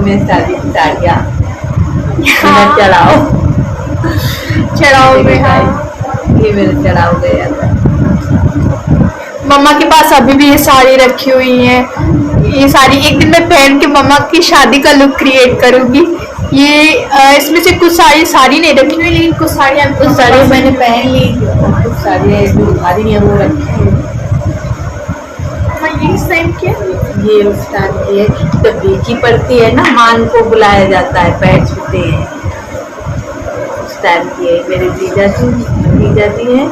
में शादी की साड़ियाँ चढ़ाओ में। हाँ, ये मेरा चढ़ाओ गया था। मम्मा के पास अभी भी ये साड़ी रखी हुई है। ये साड़ी एक दिन मैं पहन के मम्मा की शादी का लुक क्रिएट करूंगी। ये इसमें से कुछ साड़ी नहीं रखी हुई, लेकिन कुछ साड़ियाँ मैंने पहन ली, कुछ साड़ियाँ जो भारी है वो रखी है। ये इस टाइम की है, ये उस टाइम की है जब बेटी पड़ती है ना, मान को बुलाया जाता है, पैर छूते हैं, उस टाइम की है। मेरे जीजा जी है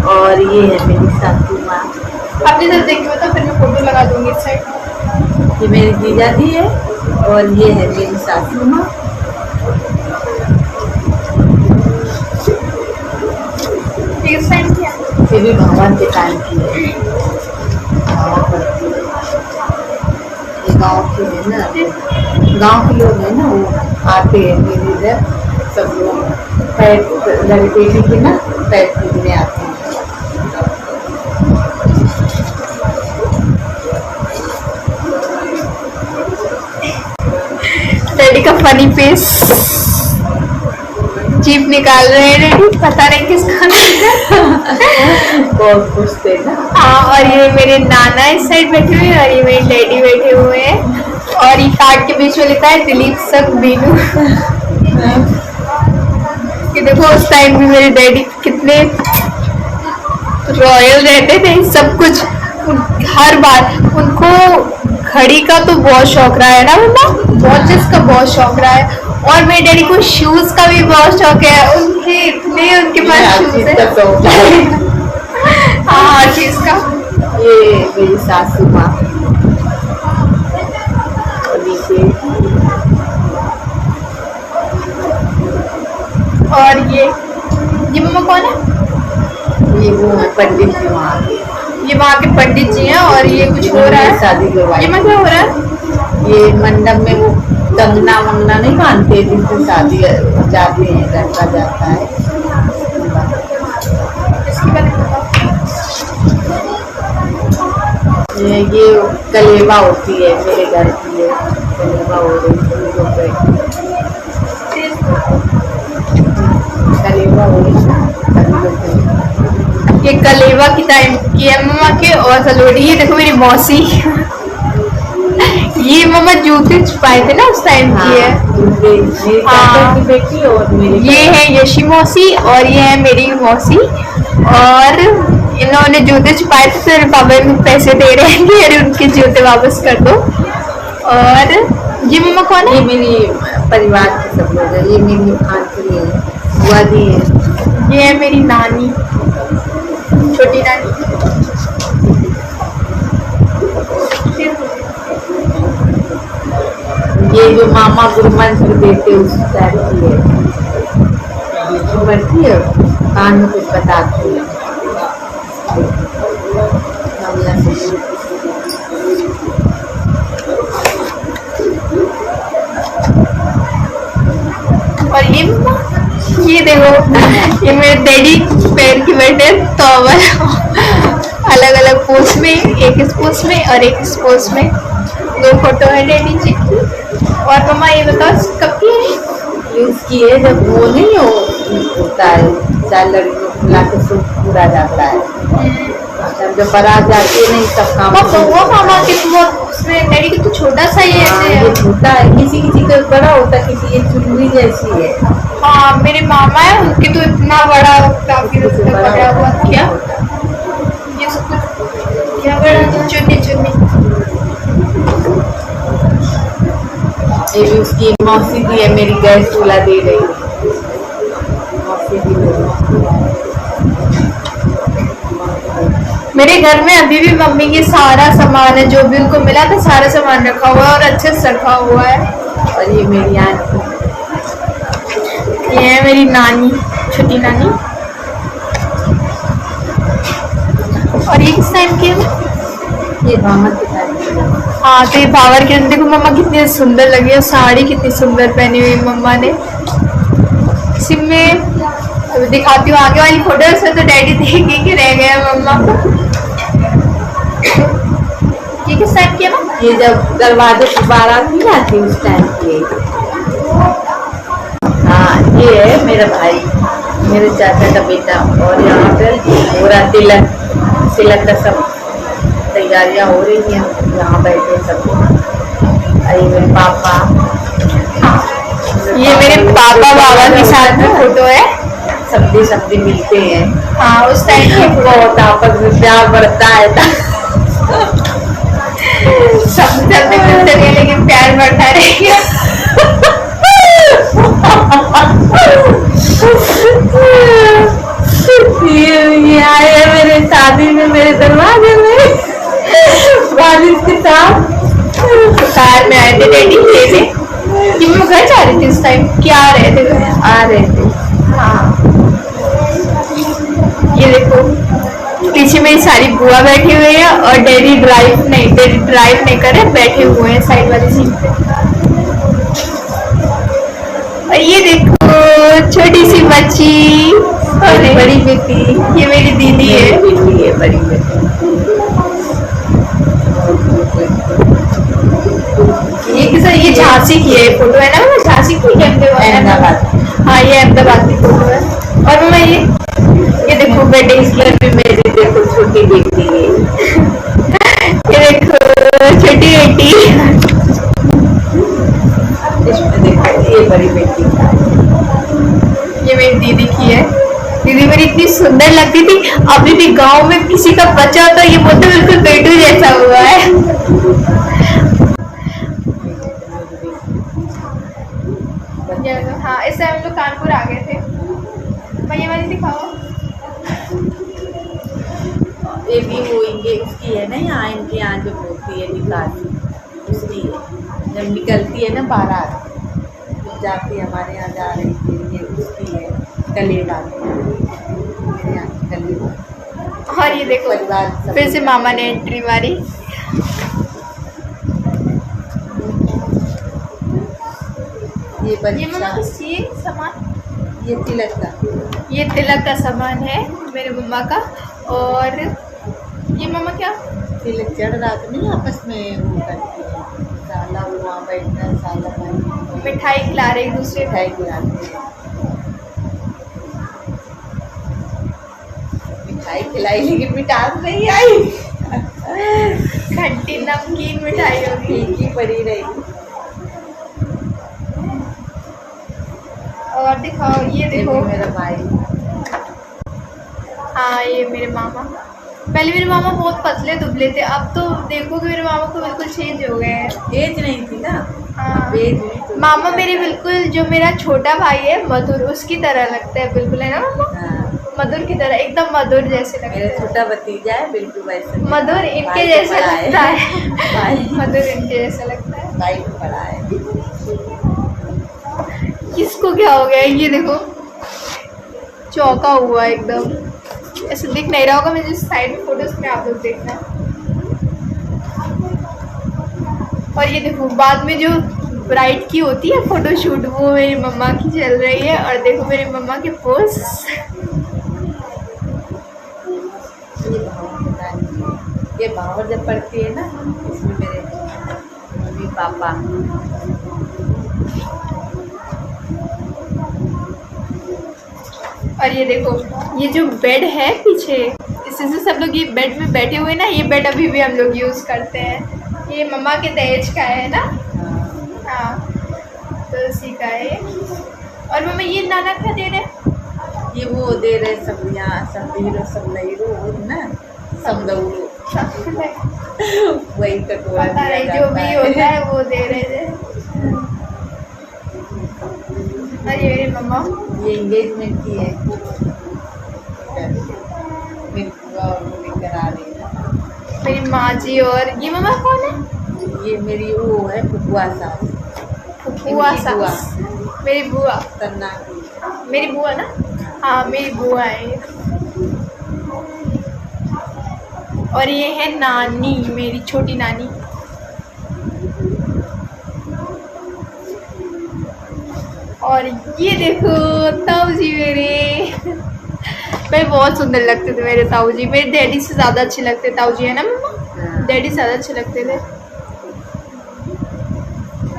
और ये है मेरी सासू माँ। अपने तरफ देखिए तो फिर मैं फोटो लगा दूंगी इस साइड। ये मेरी जीजा जी है और ये है मेरी सासू माँ। इस टाइम की है, ये भी भगवान के टाइम की है। ये गाँव के है ना, गाँव के लोग हैं ना, वो आते हैं मेरे इधर सब लोग पैर लड़के के ना पैर छूने आते हैं। डैडी का फनी फेस, जीप निकाल रहे हैं डैडी, पता नहीं किसका बहुत खुश थे ना। हाँ, और ये मेरे नाना इस साइड बैठे हुए हैं और ये मेरे डैडी बैठे हुए हैं। और ये कार्ड के बीच में लिखा है दिलीप सब बीनू। कि देखो उस टाइम भी मेरे डैडी कितने रॉयल रहते थे, सब कुछ हर बार। उनको घड़ी का तो बहुत शौक रहा है ना मम्मा, वॉचेस का बहुत शौक रहा है। और मेरे डैडी को शूज का भी बहुत शौक है, उनके पास शूज है। हाँ, हर चीज का। ये मेरी सासू माँ और ये मम्मा कौन है? ये वो है पंडित जी वहाँ के, ये वहाँ के पंडित जी हैं। और ये कुछ हो रहा है, शादी करवाई। ये मैं क्या हो रहा है? ये मंडप में वो कंगना वंगना नहीं बांधते, जिससे शादी जाते हैं, लड़का जाता है। इसके बारे में बताओ। ये कलेवा होती है, मेरे घर की है कलेवा हो रही है, कलेवा हो रही है। ये कलेवा की टाइम की है मम्मा के। और सलोड़ी, ये देखो मेरी मौसी। ये मम्मा जूते छुपाए थे ना उस टाइम की है। हाँ, की बेटी और मेरी ये है यशी मौसी और ये है मेरी मौसी। और इन्होंने जूते छुपाए थे, फिर पापा में पैसे दे रहे हैं कि अरे उनके जूते वापस कर दो। और ये मम्मा कौन है? ये मेरी परिवार के सब लोग हैं। ये मेरी आंटी है, बुआ जी है। ये है मेरी नानी, छोटी नानी। ये जो मामा गुरु मंत्र देते उस टाइप की है, बढ़ती है, कान में कुछ बताती है। और ये देखो, ये मेरे डैडी पैर की बैठे तो अलग अलग पोज में, एक इस पोज में और एक इस पोज में। दो फोटो है डैडी जी की। और मम्मा ये बताओ कब की है? ये उसकी है जब वो नहीं होता है, चार लड़कियों को बुला के सूप पूरा जाता है, जब बारात जाती है नहीं सब काम। वो मामा के उसमें डैडी की तो छोटा सा ही ऐसे है। ये छोटा है, किसी किसी का बड़ा होता है, किसी ये चुनरी जैसी है। हाँ, मेरे मामा है, उनके तो इतना बड़ा, काफी बड़ा हुआ। क्या ये सब कुछ क्या बड़ा? चुन्नी। ये भी उसकी मौसी दी है, मेरी गैस चूल्हा दे रही है, मौसी दी मेरे घर में अभी भी मम्मी की सारा सामान है, जो भी उनको मिला था सारा सामान रखा हुआ है और अच्छे से रखा हुआ है। और ये मेरी आंटी, ये है मेरी नानी, छोटी नानी। और ये किस टाइम की है? ये भामर के टाइम की है। हाँ, तो ये भावर के देखो मम्मा कितनी सुंदर लगी है, साड़ी कितनी सुंदर पहनी हुई मम्मा ने। इसी में दिखाती हूँ आगे वाली फोटो से, तो डैडी देख के रह गए मम्मा को। ये किस टाइप की है ना? ये जब दरवाजे पर बारात नहीं आती उस टाइम की। हाँ ये है मेरा भाई, मेरे चाचा का बेटा। और यहाँ पे पूरा तिलक का सब तैयारियां हो रही हैं। यहाँ बैठे सब। अरे मेरे पापा, ये मेरे पापा बाबा के साथ में फोटो है। सब्जी मिलते हैं। हाँ उस टाइम की बहुत आपस में प्यार बढ़ता है। सब मिलते हैं लेकिन प्यार बढ़ता रहेगा। ये आए हैं मेरे शादी में, मेरे दरवाजे में वालिद के साथ कार में आए थे डैडी लेने कि मैं घर जा रही थी उस टाइम। क्या आ रहे थे? आ रहे थे। हाँ ये देखो पीछे मेरी सारी बुआ बैठी हुई है और डैडी ड्राइव नहीं करे, बैठे हुए हैं साइड वाली सीट पे। और ये देखो छोटी सी बच्ची और बड़ी बेटी, ये मेरी दीदी है। बेटी है बड़ी बेटी। ये झांसी की है फोटो है ना? झांसी की अहमदाबाद। हाँ ये अहमदाबाद की फोटो है। और मैं ये देखो बेटे इसमें मेरी देखो छोटी बेटी है। ये देखो छोटी बेटी। इसमें देखो ये बड़ी बेटी। ये मेरी दीदी की है। दीदी मेरी इतनी सुंदर लगती थी। अभी भी गांव में किसी का बच्चा होता है ये बोलते बिल्कुल बेटू जैसा हुआ है। हाँ इस टाइम हम लोग कानपुर आ गए थे। भैया वाली दिखाओ। ये भी वो उसकी है ना, यहाँ इनके यहाँ जो होती है निकासी उसकी है। जब निकलती है ना बारात जब जाती है, हमारे यहाँ जा रही थी, ये उसकी है कलेवा। मेरे यहाँ की कलेवा। और ये देखो परिवार फिर से मामा ने एंट्री मारी। ये मम्मा किसी सामान, ये तिलक का सामान है मेरे मम्मा का। और ये मम्मा क्या तिलक चढ़ रहा तो नहीं आपस में वो करती है, साला वहाँ बैठना, साला भाई मिठाई खिला रहे एक दूसरे को। मिठाई खिलाते हैं। मिठाई खिलाई लेकिन मिठास नहीं आई। खट्टी नमकीन मिठाई होगी। फीकी पड़ी रही। और दिखाओ ये देखो मेरा भाई। हाँ ये मेरे मामा। पहले मेरे मामा बहुत पतले दुबले थे, अब तो देखो कि मेरे मामा को बिल्कुल चेंज हो गए हैं। एज नहीं थी ना। हाँ तो मामा मेरे बिल्कुल, जो मेरा छोटा भाई है मधुर उसकी तरह लगता है बिल्कुल, है ना मामा? हाँ। मधुर की तरह, एकदम मधुर जैसे लगता है। मेरा छोटा भतीजा है बिल्कुल वैसे। मधुर इनके जैसा लगता है। मधुर इनके जैसा लगता है। भाई को पढ़ा है। किसको क्या हो गया ये देखो, चौका हुआ एकदम। ऐसे दिख नहीं रहा होगा, मुझे साइड में फोटोज में आप लोग देखना। और ये देखो बाद में जो ब्राइड की होती है फोटोशूट, वो मेरी मम्मा की चल रही है। और देखो मेरी मम्मा के पोज। ये भावर जब पड़ती है ना, इसमें मेरे मम्मी पापा। और ये देखो ये जो बेड है पीछे, इसी से सब लोग ये बेड में बैठे हुए ना, ये बेड अभी भी हम लोग यूज़ करते हैं। ये मम्मा के दहेज का है ना। हाँ तो उसी का है। और मम्मा ये नाना क्या दे रहे? ये वो दे रहे सब यहाँ सब ना समदौरो वही कटोरा पता नहीं जो भी होता है वो दे रहे थे। और ये मेरी मम्मा, ये एंगेजमेंट की है मेरी बुआ और वो लेकर आ रही है। मेरी माँ जी। और ये मम्मा कौन है? ये मेरी वो है फुफुआ सास। फुफुआ सास मेरी बुआ। तन्ना की मेरी बुआ ना। हाँ मेरी बुआ है। और ये है नानी, मेरी छोटी नानी। और ये देखो ताऊ जी मेरे। मैं बहुत सुंदर लगते थे मेरे ताऊ जी, मेरे डैडी से ज़्यादा अच्छे लगते ताऊ जी, है ना मम्मा? डैडी ज़्यादा अच्छे लगते थे।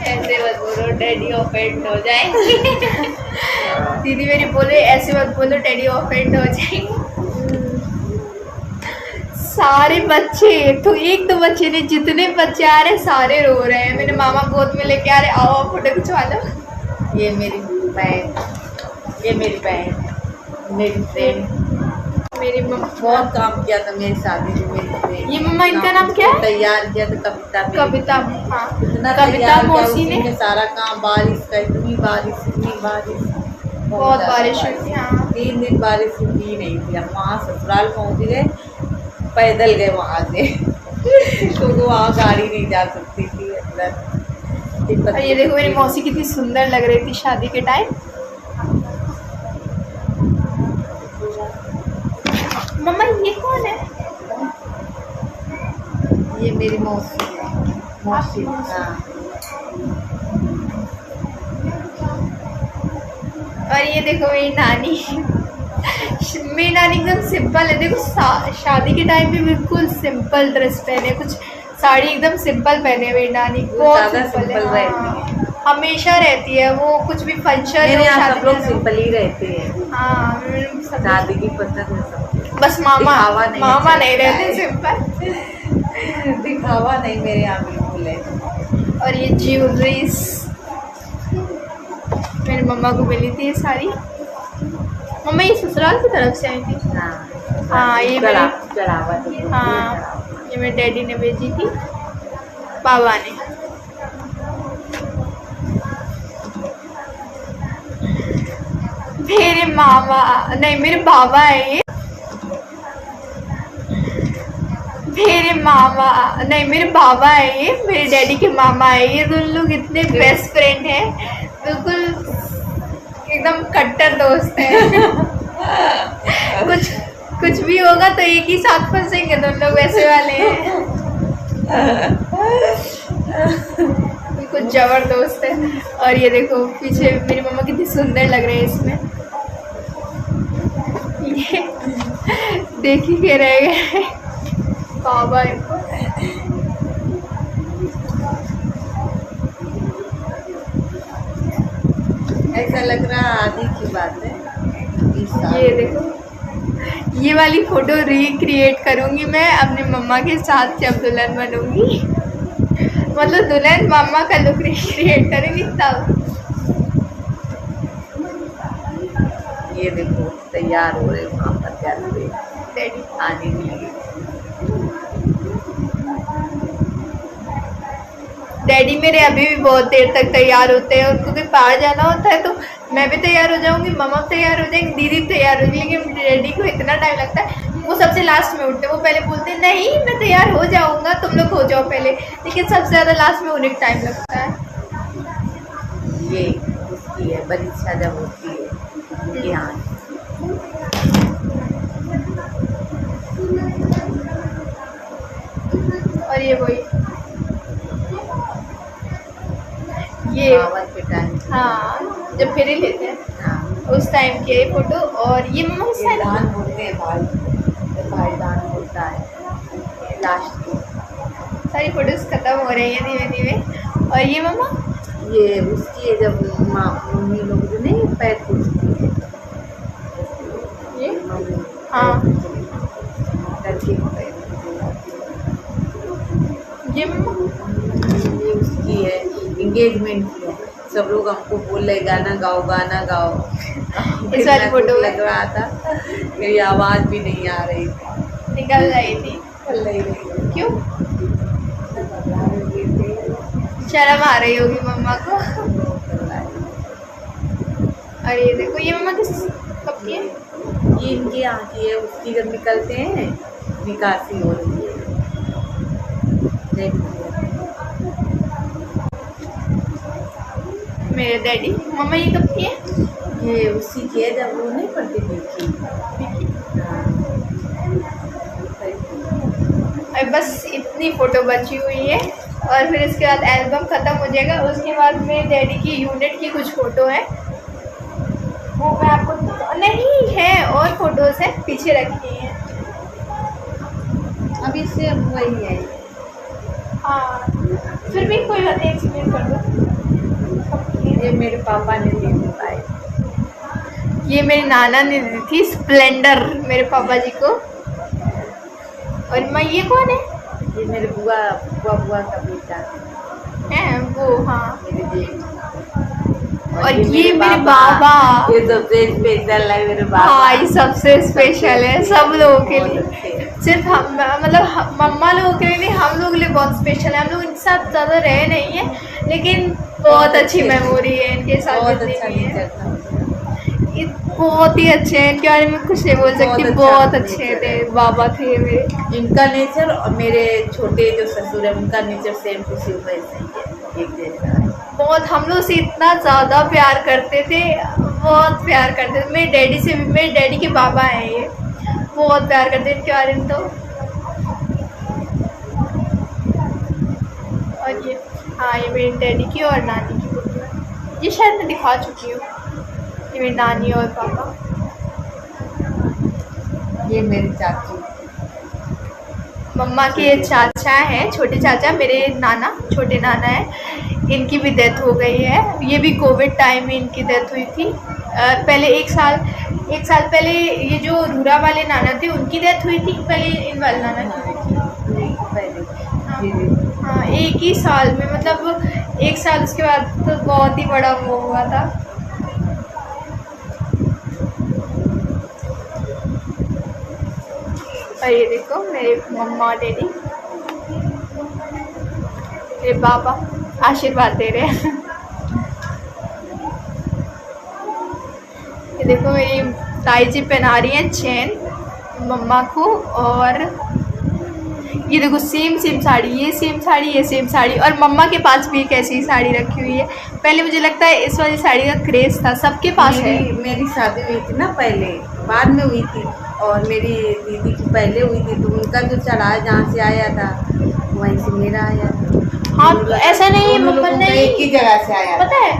ऐसे मत बोलो, डैडी ऑफेंड हो जाएंगे। दीदी मेरी बोले ऐसे मत बोलो, डैडी ऑफेंड हो जाएंगे। सारे बच्चे तो एक तो बच्चे नहीं, जितने बच्चे आ रहे हैं सारे रो रहे हैं। मेरे मामा गोद में लेके आ रहे, आओ फोटो खिंचवा लो। ये मेरी बहन, ये मेरी बहन, मेरी फ्रेंड, मेरी मम्मा बहुत काम किया था मेरी शादी में। मेरी फ्रेंड, ये मम्मा इनका नाम क्या है? तैयार किया था कविता मेरी। कविता, हाँ इतना कविता तैयार किया मौसी उसी ने। में सारा काम, बारिश का, इतनी बारिश, इतनी बारिश, बहुत ज़्यादा बारिश हुई थी। हाँ 3 दिन बारिश हुई नहीं थी। हम वहाँ ससुराल पहुँच गए, पैदल गए वहाँ से क्योंकि वहाँ गाड़ी नहीं जा सकती थी अंदर। और ये देखो मेरी मौसी कितनी सुंदर लग रही थी शादी के टाइम। मम्मा ये कौन है? ये मेरी मौसी है, मौसी। हाँ और ये देखो मेरी नानी। मेरी नानी एकदम सिंपल है। देखो शादी के टाइम पे बिल्कुल सिंपल ड्रेस पहने, कुछ साड़ी एकदम सिंपल पहने मेरी नानी, बहुत ज़्यादा सिंपल सिंपल है। रहती हाँ, है। हमेशा रहती है वो, कुछ भी फंक्शन मेरे हो, यहाँ शादी सब लोग में हो। सिंपल ही रहते हैं। हाँ सब शादी की पसंद है सबको। बस मामा दिखावा नहीं मामा नहीं चलता रहते है। सिंपल। दिखावा नहीं मेरे यहाँ बिल्कुल है। और ये ज्वेलरीज मेरी मम्मा को मिली थी ये सारी। मम्मा ये ससुराल की तरफ से आई थी। हाँ, ये चढ़ावा। हाँ ये मेरे डैडी ने भेजी थी, बाबा ने। मेरे मामा नहीं, मेरे बाबा है ये। मेरे मामा नहीं, मेरे बाबा है ये, मेरे डैडी के मामा है ये। दोनों लोग इतने बेस्ट फ्रेंड हैं, बिल्कुल एकदम कट्टर दोस्त हैं। कुछ भी होगा तो एक ही साथ फंसेंगे दोनों लोग, वैसे वाले हैं। बिल्कुल जबरदस्त है। और ये देखो पीछे मेरी मम्मा कितनी सुंदर लग रही है इसमें। ये देख ही के रह गए बाबा इनको। ऐसा लग रहा आदि की बात है। ये देखो ये वाली फोटो रिक्रिएट करूंगी मैं अपनी मम्मा के साथ जब दुल्हन बनूंगी। मतलब दुल्हन मामा का लुक रिक्रिएट करेंगी तब। ये देखो तैयार हो रहे वहाँ पर जाते डैडी आने के लिए। डैडी मेरे अभी भी बहुत देर तक तैयार होते हैं। उनको कहीं बाहर जाना होता है तो मैं भी तैयार हो जाऊंगी, मम्मा तैयार हो जाएंगी, दीदी तैयार हो जाएगी, लेकिन डैडी को इतना टाइम लगता है। वो सबसे लास्ट में उठते हैं। वो पहले बोलते हैं नहीं मैं तैयार हो जाऊंगा, तुम लोग हो जाओ पहले, लेकिन सबसे ज़्यादा लास्ट में उन्हें टाइम लगता है। ये उसकी है परीक्षा जब होती है यहाँ। और ये वही ये बावन के टाइम। हाँ जब फेरे लेते हैं हाँ, उस टाइम की ये फोटो। और ये मम्मा उस ये टाइम दान बोलते हैं भाई, भाई दान बोलता है लास्ट की। सारी फोटोज खत्म हो रही हैं धीमे धीमे। और ये मम्मा ये उसकी है जब मम्मी लोग जो नहीं पैर पूछती है, ये मम्मी हाँ लड़की को पैर ये मम्मा ये उसकी है इंगेजमेंट की है। सब लोग हमको बोल रहे गाना गाओ गाना गाओ। इस वाली फोटो में लग रहा था, मेरी आवाज़ भी नहीं आ रही थी, निकल रही थी। चल नहीं रही। क्यों? शर्म आ रही होगी मम्मा को। और ये देखो ये मम्मा किस कब की है? ये इनकी यहाँ की है। उसकी जब निकलते हैं निकासी हो रही है। मेरे डैडी। मम्मा ये कब की है? ये उसी की है जब वो नहीं पढ़ती थी। और बस इतनी फ़ोटो बची हुई है और फिर इसके बाद एल्बम ख़त्म हो जाएगा। उसके बाद मेरे डैडी की यूनिट की कुछ फ़ोटो है, वो मैं आपको नहीं है, और फोटोज़ हैं पीछे रखी हैं। अभी से वही है हाँ, फिर भी कोई बात नहीं, एक्सप्लेन कर दो। ये मेरे पापा ने दी थी बाइक। ये मेरी नाना ने दी थी स्प्लेंडर मेरे पापा जी को। और मैं, ये कौन है? ये मेरे बुआ बुआ का बेटा है वो, हाँ। मेरे जेठ। और ये मेरे बाबा। ये सबसे स्पेशल है मेरे बाबा। हाँ, ये सबसे स्पेशल है सब लोगों के लिए, सिर्फ हम, मतलब मम्मा लोगों के लिए नहीं, हम लोगों के लिए बहुत स्पेशल है। हम लोग इनके साथ ज़्यादा रहे नहीं है, लेकिन बहुत अच्छी मेमोरी है इनके साथ। बहुत अच्छा नेचर था। ये बहुत ही अच्छे हैं, इनके बारे में कुछ नहीं बोल सकती, बहुत अच्छे थे बाबा थे मेरे। इनका नेचर और मेरे छोटे जो ससुर है उनका नेचर सेम टू सेम वैसे ही है, एक जैसा है। बहुत, हम लोग से इतना ज़्यादा प्यार करते थे, बहुत प्यार करते थे। मेरे डैडी से भी, मेरे डैडी के बाबा हैं ये, बहुत प्यार करते हैं इनके बारे में तो। और ये, हाँ, ये मेरे डैडी की और नानी की फोटो है। ये शायद मैं दिखा चुकी हूँ। ये मेरी नानी और पापा। ये मेरी चाची, मम्मा के चाचा हैं, छोटे चाचा, मेरे नाना, छोटे नाना हैं। इनकी भी डेथ हो गई है। ये भी कोविड टाइम में इनकी डेथ हुई थी। पहले एक साल पहले ये जो रूरा वाले नाना थे उनकी डेथ हुई थी, पहले इन वाले नाना की हुई थी पहले। हाँ, एक ही साल में, मतलब एक साल उसके बाद तो बहुत ही बड़ा वो हुआ था। और ये देखो मेरे मम्मा और डैडी, मेरे बाबा आशीर्वाद दे रहे हैं। ये देखो मेरी ताई जी पहना रही हैं चेन मम्मा को। और ये देखो सेम साड़ी, ये सेम साड़ी, ये सेम साड़ी। और मम्मा के पास भी एक ऐसी साड़ी रखी हुई है। पहले मुझे लगता है इस वाली साड़ी का क्रेज़ था, सबके पास है। मेरी शादी हुई थी ना पहले, बाद में हुई थी, और मेरी दीदी की पहले हुई थी, तो उनका जो चढ़ाया जहाँ से आया था वहीं से मेरा आया था। हाँ, ऐसा नहीं, मम्मा ने एक ही जगह से आया, पता है।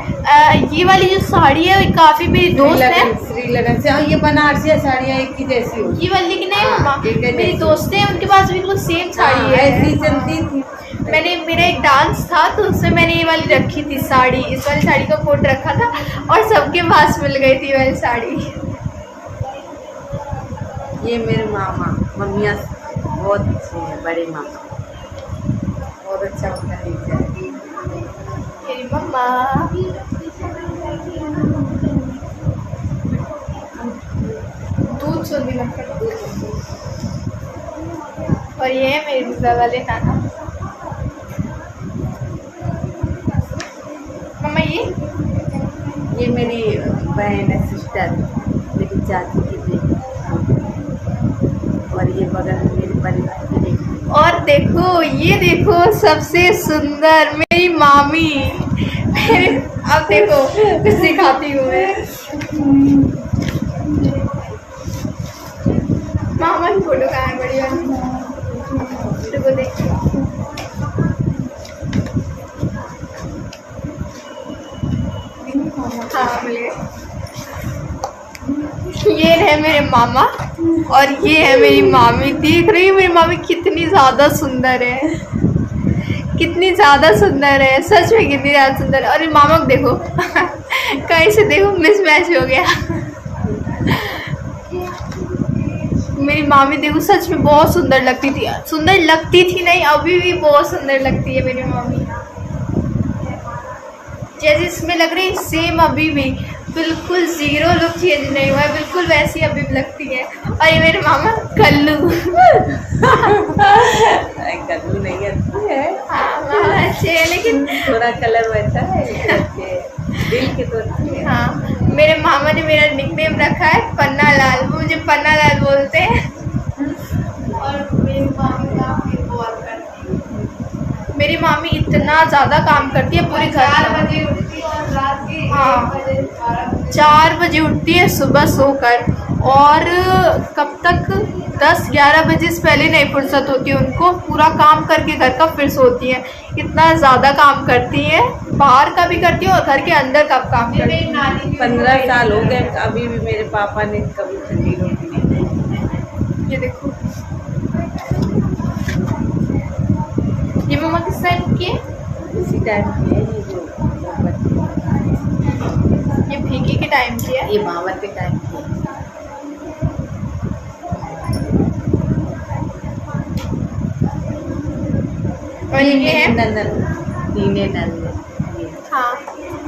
ये वाली जो साड़ी है काफ़ी मेरी दोस्त है श्रीलगन से, और ये बनारसी साड़ियाँ एक ही जैसी होती। ये वाली, लेकिन नहीं मम्मा, मेरी दोस्त है उनके पास बिल्कुल सेम साड़ी है, ऐसी चलती थी। मेरा एक डांस था तो उसमें मैंने ये वाली रखी थी साड़ी, इस वाली साड़ी का कोट रखा था और सबके पास मिल गई थी वाली साड़ी। ये मेरे मामा, मम्मियाँ बहुत अच्छे हैं, बड़े मामा बहुत अच्छा उनका नेचर है। मेरी मम्मा, दूध सुंदी लगता। और ये है मेरे दूसरा वाले नाना। मम्मा ये मेरी बहन है, सिस्टर, मेरी चाची की बेटी, और ये बगल में मेरे परिवार की बेटी। और देखो, ये देखो सबसे सुंदर मेरी मामी। अब देखो कुछ दिखाती हूँ मैं। मामा की फोटो कहाँ है बड़ी वाली? देखो देखो, हाँ मिल गए। ये है मेरे मामा और ये है मेरी मामी। देख रही है मेरी मामी कितनी ज़्यादा सुंदर है, कितनी ज़्यादा सुंदर है, सच में कितनी ज़्यादा सुंदर है। और मेरी मामा को देखो कहीं से देखो मिसमैच हो गया। मेरी मामी देखो सच में बहुत सुंदर लगती थी नहीं, अभी भी बहुत सुंदर लगती है मेरी मामी। जैसे इसमें लग रही सेम अभी भी बिल्कुल ज़ीरो लुक चेंज नहीं हुआ है, बिल्कुल वैसी अभी भी लगती है। और ये मेरे मामा कल्लू। कल्लू नहीं अच्छी है, हाँ मामा अच्छे है लेकिन थोड़ा कलर वैसा है, दिल के तो अच्छे है। हाँ, मेरे मामा ने मेरा निकनेम रखा है पन्ना लाल, वो मुझे पन्ना लाल बोलते हैं। और मेरी मामी काफ़ी बहुत करती है। मेरी मामी इतना ज़्यादा काम करती है पूरे घर। 4 बजे उठती है और रात के 4 बजे उठती है सुबह सोकर, और कब तक 10-11 बजे से पहले नहीं फुर्सत होती है उनको। पूरा काम करके घर का फिर सोती है। इतना ज़्यादा काम करती है, बाहर का भी करती है और घर के अंदर का काम करती है। 15 साल हो गए, अभी भी मेरे पापा ने कभी ठंडी रोटी नहीं दी। ये देखो, ये मम्मा किस टाइम की है? इसी टाइम की है ये जो ये फीकी के टाइम की है। ये मावर के टाइम की है। और ये है तीने नंद। हाँ,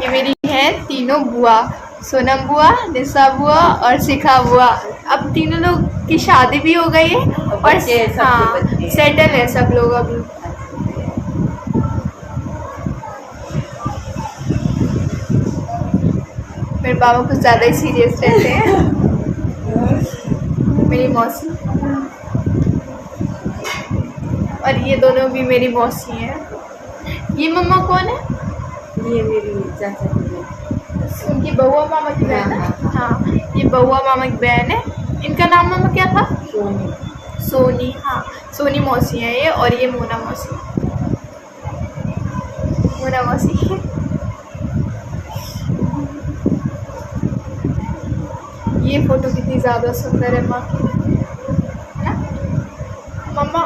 ये मेरी है तीनों बुआ, सोनम बुआ, निशा बुआ और शिखा बुआ। अब तीनों लोग की शादी भी हो गई है और बच्चे हैं, सबके हाँ बच्चे हैं। सेटल है सब लोग अभी। मेरे बाबा कुछ ज़्यादा ही सीरियस रहते हैं। मेरी मौसी और ये दोनों भी मेरी मौसी हैं। ये मम्मा कौन है? ये मेरी चाचा की बेटी। उनकी बउआ मामा की बहन है। हाँ, हाँ, ये बउआ मामा की बहन है। इनका नाम मामा क्या था? सोनी। सोनी। हाँ, सोनी मौसी है ये। और ये मोना मौसी। मोना मौसी। ये फोटो कितनी ज़्यादा सुंदर है माँ की, है ना? मम्मा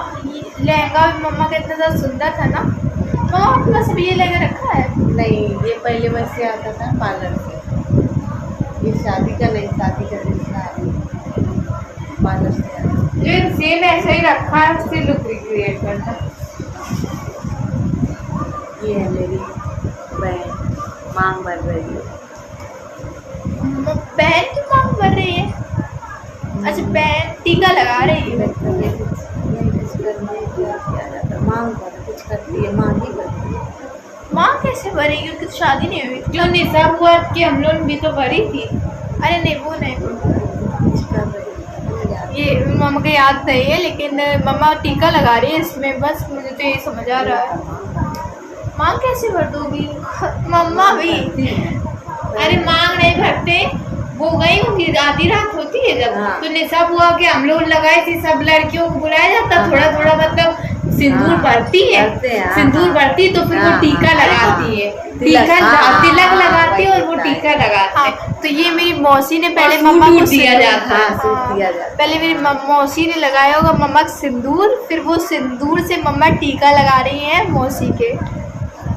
लहंगा मम्मा का इतना ज़्यादा सुंदर था ना। मम्मा आपके पास भी ये लहंगा रखा है? नहीं, ये पहले वैसे आता था पार्लर से। ये शादी का नहीं, शादी का पार्लर से आता। ये सेम ऐसा ही रखा है, उससे लुक रिक्रिएट करता। ये है मेरी बहन, मांग भर रही है। बहन की मांग भर रही है? अच्छा, बहन टीका लगा रही है। मांग भर कुछ करती है, मांग ही करती है। माँ कैसे भरेगी? उसकी तो शादी नहीं हुई। जो निशा हुआ कि हम लोग भी तो भरी थी। अरे नहीं, वो नहीं। कुछ कर रही है। ये मम्मा को याद नहीं है, लेकिन मम्मा टीका लगा रही है इसमें। बस मुझे तो यही समझ आ रहा है। माँ कैसे भर दोगी? मम्मा भी। अरे मांग नहीं भरते, वो गई होंगी, आधी रात होती है जब। हाँ। तो निशा हुआ कि हम लोग लगाए थे, सब लड़कियों को बुलाया जाता। हाँ। थोड़ा थोड़ा मतलब सिंदूर हाँ, भरती है, भरते हैं, हाँ, सिंदूर हाँ। भरती तो फिर वो हाँ, टीका हाँ, लगाती है। तिलक, टीका हाँ, तिलक हाँ, लगाती है और वो वही टीका लगाते हाँ, हैं। तो ये मेरी मौसी ने पहले और मम्मा सूट को दिया सिंदूर- जाता है, हाँ, सूट दिया जाता है। पहले मेरी मौसी ने लगाया होगा मम्मा का सिंदूर, फिर वो सिंदूर से मम्मा टीका लगा रही हैं मौसी के।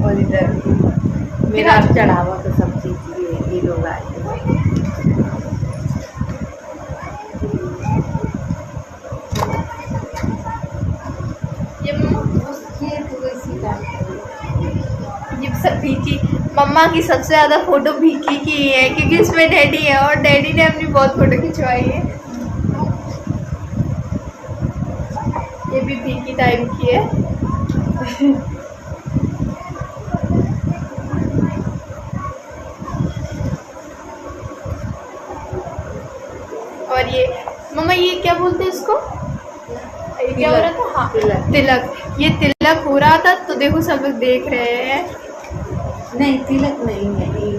और इधर मेरा चढ़ावा तो सब चीज ये लोग आए थे। ये ये सब भीकी, मम्मा की सबसे ज़्यादा फोटो भीकी की ही है, क्योंकि इसमें डैडी है और डैडी ने अपनी बहुत फोटो खिंचवाई है। ये भी भीकी टाइम की है। और ये मम्मा, ये क्या बोलते हैं इसको? ये क्या हो रहा था? हाँ, तिलक। तिलक। ये तिलक हो रहा था, तो देखो सब लोग देख रहे हैं। नहीं, तिलक नहीं है ये।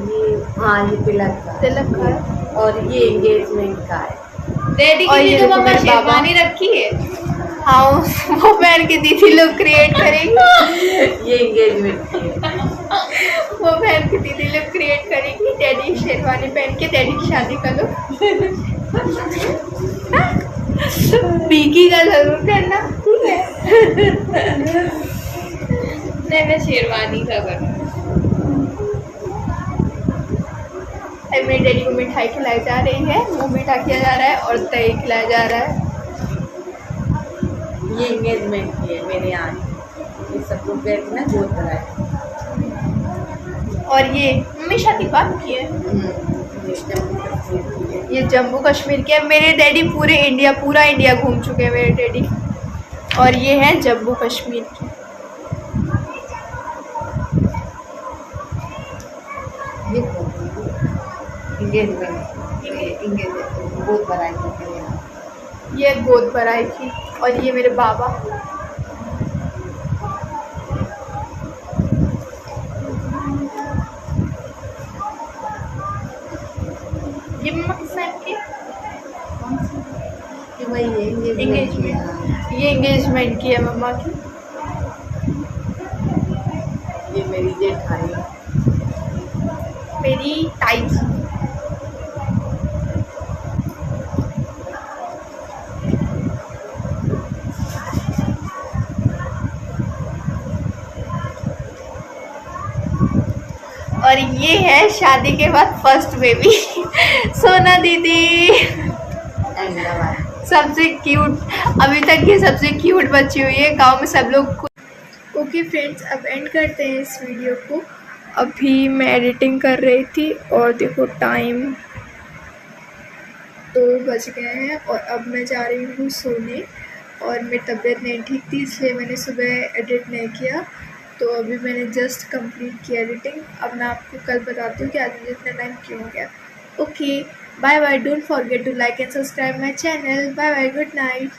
हाँ, ये तिलक का है। तिलक का है। और ये एंगेजमेंट का है। डैडी और की ये भी तो देखो मम्मा मेरे बाबा। शेरवानी रखी है। हाँ, वो पहन के दीदी लोग क्रिएट करेंगे। ये एंगेजमेंट की है। वो पहन के दीदी लोग क्रिएट करेंगी। डैडी शेरवानी पहन के डैडी की शादी का लुक। पीकी का जरूर करना, ठीक है? नहीं, मैं शेरवानी का करूँ। अरे मेरे डैडी को मिठाई खिलाई जा रही है, मुँह मीठा किया जा रहा है और दही खिलाया जा रहा है। ये एंगेजमेंट की है मेरे यहाँ। ये सब लोग गए थे ना गोद भराए। और ये मम्मी शादी बात की है। ये जम्मू कश्मीर के है। मेरे डैडी पूरा इंडिया घूम चुके हैं मेरे डैडी। और ये है जम्मू कश्मीर की। ये एंगेजमेंट गोद भराई मेरे यहाँ। ये गोद भराई थी। और ये मेरे बाबा। ये मम्मा किस टाइम की? कि वही है एंगेजमेंट। ये एंगेजमेंट की है मम्मा की। ये मेरी जेठानी। मेरी ताई जी। और ये है शादी के बाद फर्स्ट बेबी सोना दीदी, सबसे क्यूट, अभी तक ये सबसे क्यूट बच्ची हुई है गांव में सब लोग। ओके फ्रेंड्स, अब एंड करते हैं इस वीडियो को। अभी मैं एडिटिंग कर रही थी और देखो टाइम 2 बज गए हैं और अब मैं जा रही हूँ सोने। और मेरी तबीयत नहीं ठीक थी इसलिए मैंने सुबह एडिट नहीं किया, तो अभी मैंने जस्ट कंप्लीट किया एडिटिंग। अब मैं आपको कल बताती हूँ कि आज मुझे इतना टाइम क्यों हो गया। Okay, bye bye, don't forget to like and subscribe my channel. Bye bye, good night.